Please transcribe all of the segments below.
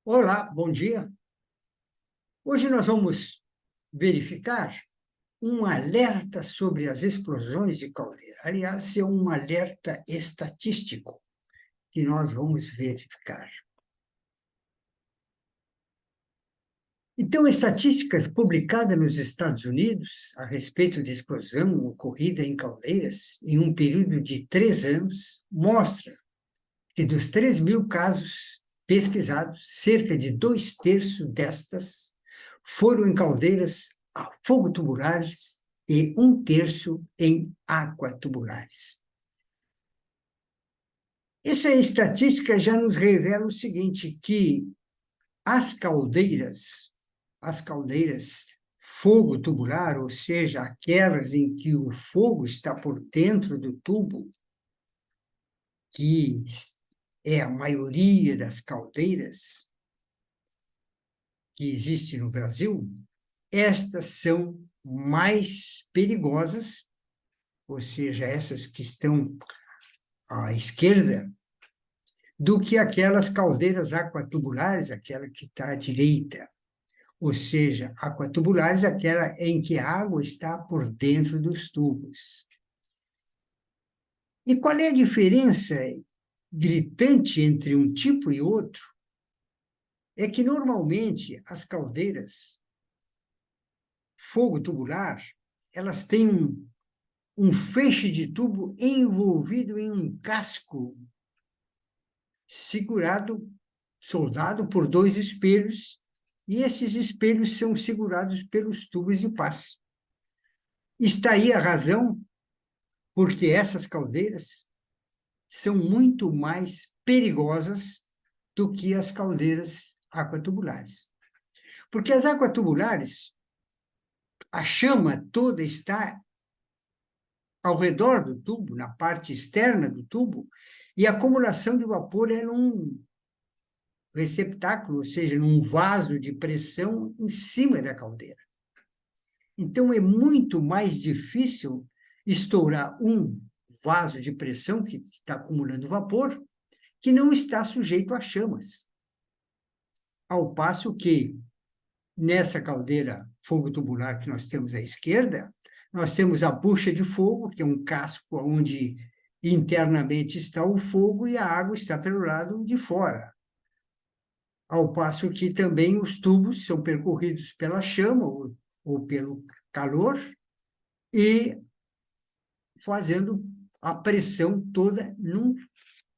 Olá, bom dia. Hoje nós vamos verificar um alerta sobre as explosões de caldeira. Aliás, é um alerta estatístico que nós vamos verificar. Então, estatísticas publicadas nos Estados Unidos a respeito de explosão ocorrida em caldeiras em um período de 3 anos mostra que dos 3.000 casos pesquisados, cerca de 2/3 destas foram em caldeiras a fogo tubulares e 1/3 em aquatubulares. Essa estatística já nos revela o seguinte, que as caldeiras fogo tubular, ou seja, aquelas em que o fogo está por dentro do tubo, que é a maioria das caldeiras que existe no Brasil, estas são mais perigosas, ou seja, essas que estão à esquerda, do que aquelas caldeiras aquatubulares, aquela que está à direita. Ou seja, aquatubulares, aquela em que a água está por dentro dos tubos. E qual é a diferença gritante entre um tipo e outro? É que, normalmente, as caldeiras fogo tubular, elas têm um feixe de tubo envolvido em um casco segurado, soldado por 2 espelhos, e esses espelhos são segurados pelos tubos de paz. Está aí a razão porque essas caldeiras são muito mais perigosas do que as caldeiras aquatubulares. Porque as aquatubulares, a chama toda está ao redor do tubo, na parte externa do tubo, e a acumulação de vapor é num receptáculo, ou seja, num vaso de pressão em cima da caldeira. Então, é muito mais difícil estourar um vaso de pressão que está acumulando vapor, que não está sujeito a chamas. Ao passo que, nessa caldeira fogo tubular que nós temos à esquerda, nós temos a bucha de fogo, que é um casco onde internamente está o fogo e a água está pelo lado de fora. Ao passo que também os tubos são percorridos pela chama ou pelo calor e fazendo a pressão toda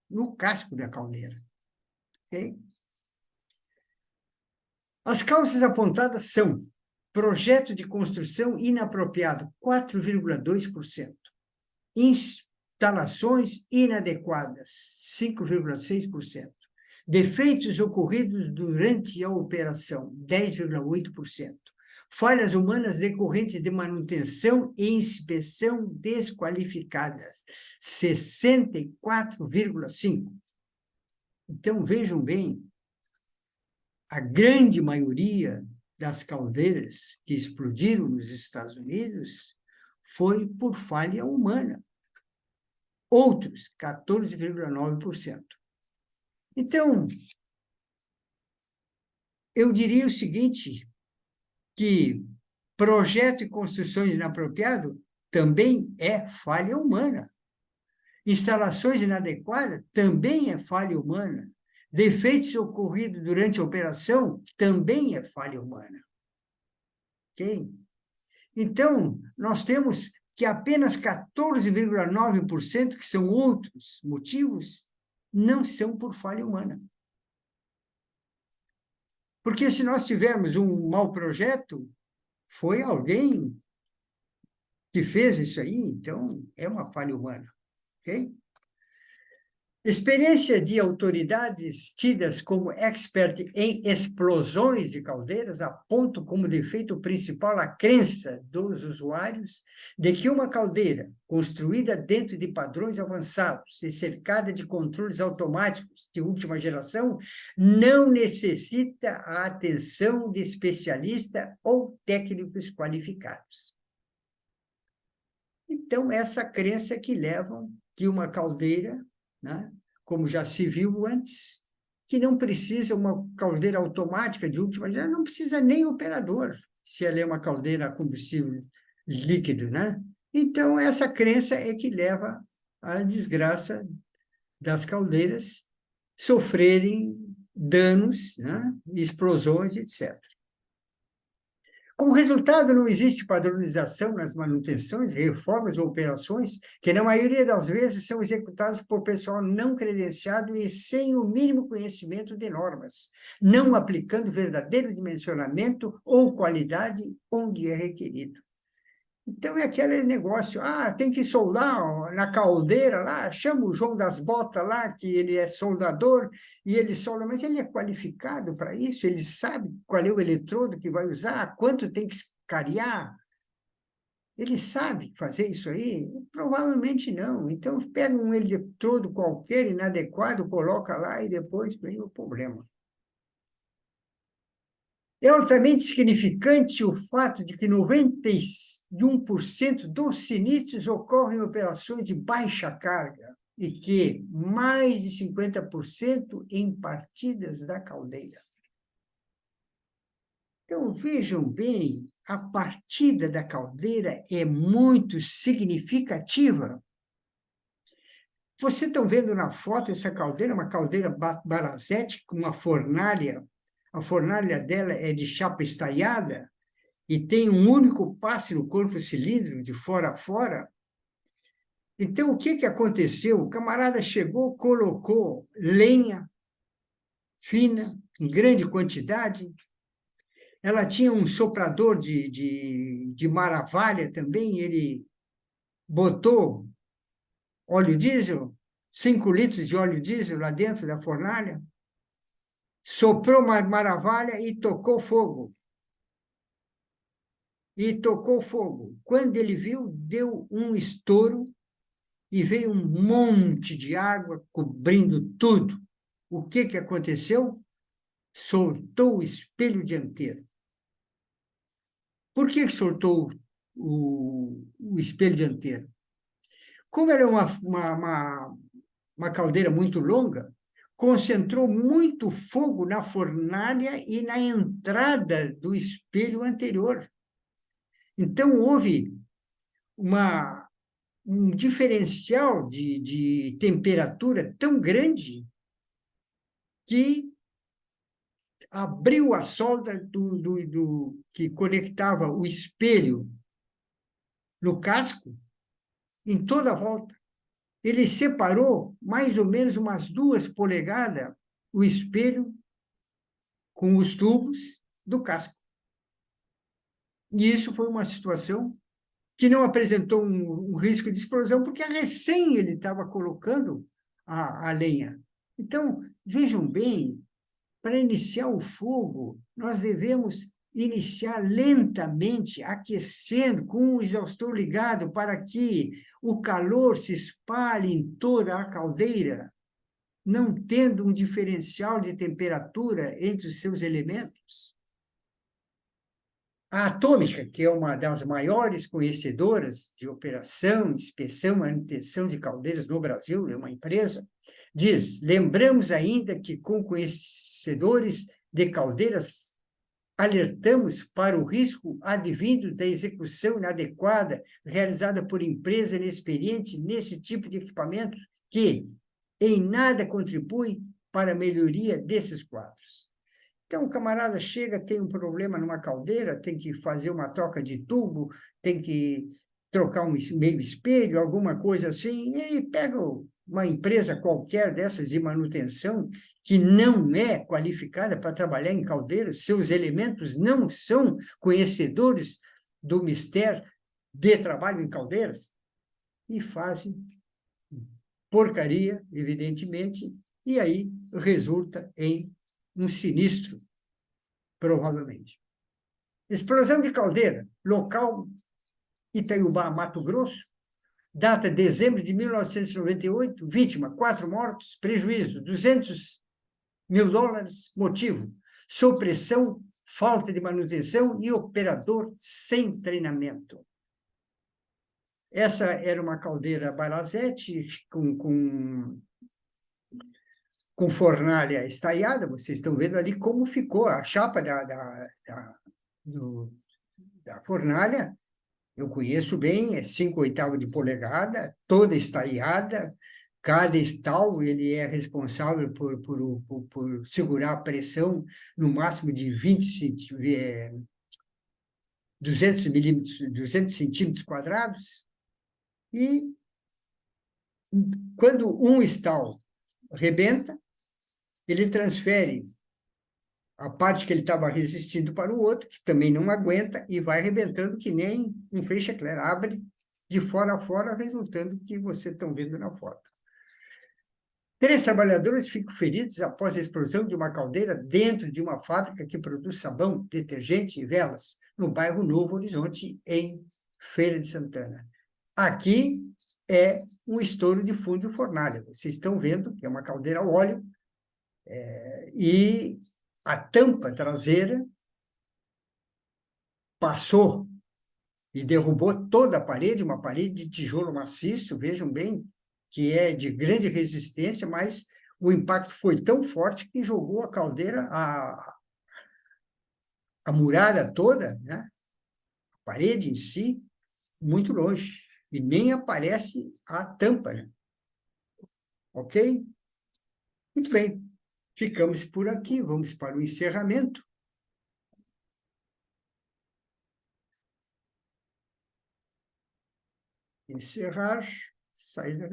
no casco da caldeira. Okay? As causas apontadas são projeto de construção inapropriado, 4,2%. Instalações inadequadas, 5,6%. Defeitos ocorridos durante a operação, 10,8%. Falhas humanas decorrentes de manutenção e inspeção desqualificadas, 64,5%. Então, vejam bem, a grande maioria das caldeiras que explodiram nos Estados Unidos foi por falha humana. Outros, 14,9%. Então, eu diria o seguinte, que projeto e construções inapropriado também é falha humana. Instalações inadequadas também é falha humana. Defeitos ocorridos durante a operação também é falha humana. Ok? Então, nós temos que apenas 14,9%, que são outros motivos, não são por falha humana. Porque se nós tivermos um mau projeto, foi alguém que fez isso aí, então é uma falha humana. Ok? Experiência de autoridades tidas como expert em explosões de caldeiras apontam como defeito principal a crença dos usuários de que uma caldeira construída dentro de padrões avançados e cercada de controles automáticos de última geração não necessita a atenção de especialistas ou técnicos qualificados. Então, essa crença que leva que uma caldeira, né, como já se viu antes, que não precisa uma caldeira automática de última geração, não precisa nem operador, se ela é uma caldeira a combustível líquido, né? Então, essa crença é que leva à desgraça das caldeiras sofrerem danos, né? Explosões, etc. Como resultado, não existe padronização nas manutenções, reformas ou operações, que na maioria das vezes são executadas por pessoal não credenciado e sem o mínimo conhecimento de normas, não aplicando verdadeiro dimensionamento ou qualidade onde é requerido. Então, é aquele negócio, tem que soldar ó, na caldeira lá, chama o João das Botas lá, que ele é soldador, e ele solda, mas ele é qualificado para isso, ele sabe qual é o eletrodo que vai usar, quanto tem que escariar, ele sabe fazer isso aí? Provavelmente não. Então, pega um eletrodo qualquer, inadequado, coloca lá e depois vem o problema. É altamente significante o fato de que 91% dos sinistros ocorrem em operações de baixa carga e que mais de 50% em partidas da caldeira. Então, vejam bem, a partida da caldeira é muito significativa. Vocês estão vendo na foto essa caldeira, uma caldeira Barazete com uma fornalha. A fornalha dela é de chapa estaiada e tem um único passe no corpo cilíndrico, de fora a fora. Então, o que aconteceu? O camarada chegou, colocou lenha fina, em grande quantidade. Ela tinha um soprador de maravalha também, ele botou óleo diesel, 5 litros de óleo diesel lá dentro da fornalha, soprou uma maravalha e tocou fogo. E tocou fogo. Quando ele viu, deu um estouro e veio um monte de água cobrindo tudo. O que aconteceu? Soltou o espelho dianteiro. Por que soltou o espelho dianteiro? Como era uma caldeira muito longa, concentrou muito fogo na fornalha e na entrada do espelho anterior. Então, houve um diferencial de temperatura tão grande que abriu a solda que conectava o espelho no casco em toda a volta. Ele separou mais ou menos umas 2 polegadas o espelho com os tubos do casco. E isso foi uma situação que não apresentou um risco de explosão, porque recém ele estava colocando a lenha. Então, vejam bem, para iniciar o fogo, nós devemos iniciar lentamente, aquecendo, com o exaustor ligado, para que o calor se espalhe em toda a caldeira, não tendo um diferencial de temperatura entre os seus elementos. A Atômica, que é uma das maiores conhecedoras de operação, inspeção e manutenção de caldeiras no Brasil, é uma empresa, diz: lembramos ainda que, com conhecedores de caldeiras, alertamos para o risco advindo da execução inadequada realizada por empresa inexperiente nesse tipo de equipamento que, em nada, contribui para a melhoria desses quadros. Então, o camarada chega, tem um problema numa caldeira, tem que fazer uma troca de tubo, tem que trocar um meio espelho, alguma coisa assim, e ele pega uma empresa qualquer dessas de manutenção, que não é qualificada para trabalhar em caldeiras, seus elementos não são conhecedores do mistério de trabalho em caldeiras, e fazem porcaria, evidentemente, e aí resulta em um sinistro, provavelmente. Explosão de caldeira, local Itaiubá, Mato Grosso, data de dezembro de 1998, vítima, 4 mortos, prejuízo, $200.000, motivo, supressão, falta de manutenção e operador sem treinamento. Essa era uma caldeira Barazete com com fornalha estaiada, vocês estão vendo ali como ficou a chapa da fornalha. Eu conheço bem, é 5/8 de polegada, toda estaiada. Cada estal ele é responsável por segurar a pressão no máximo de 200 milímetros, 200 centímetros quadrados. E quando um estal rebenta, ele transfere a parte que ele estava resistindo para o outro, que também não aguenta, e vai arrebentando que nem um feixe eclair. Abre de fora a fora, resultando que vocês estão vendo na foto. 3 trabalhadores ficam feridos após a explosão de uma caldeira dentro de uma fábrica que produz sabão, detergente e velas, no bairro Novo Horizonte, em Feira de Santana. Aqui é um estouro de fundo de fornalha. Vocês estão vendo que é uma caldeira a óleo, e a tampa traseira passou e derrubou toda a parede, uma parede de tijolo maciço, vejam bem, que é de grande resistência, mas o impacto foi tão forte que jogou a caldeira, a muralha toda, né? A parede em si, muito longe. E nem aparece a tampa, né? Ok? Muito bem. Ficamos por aqui, vamos para o encerramento. Encerrar, sair da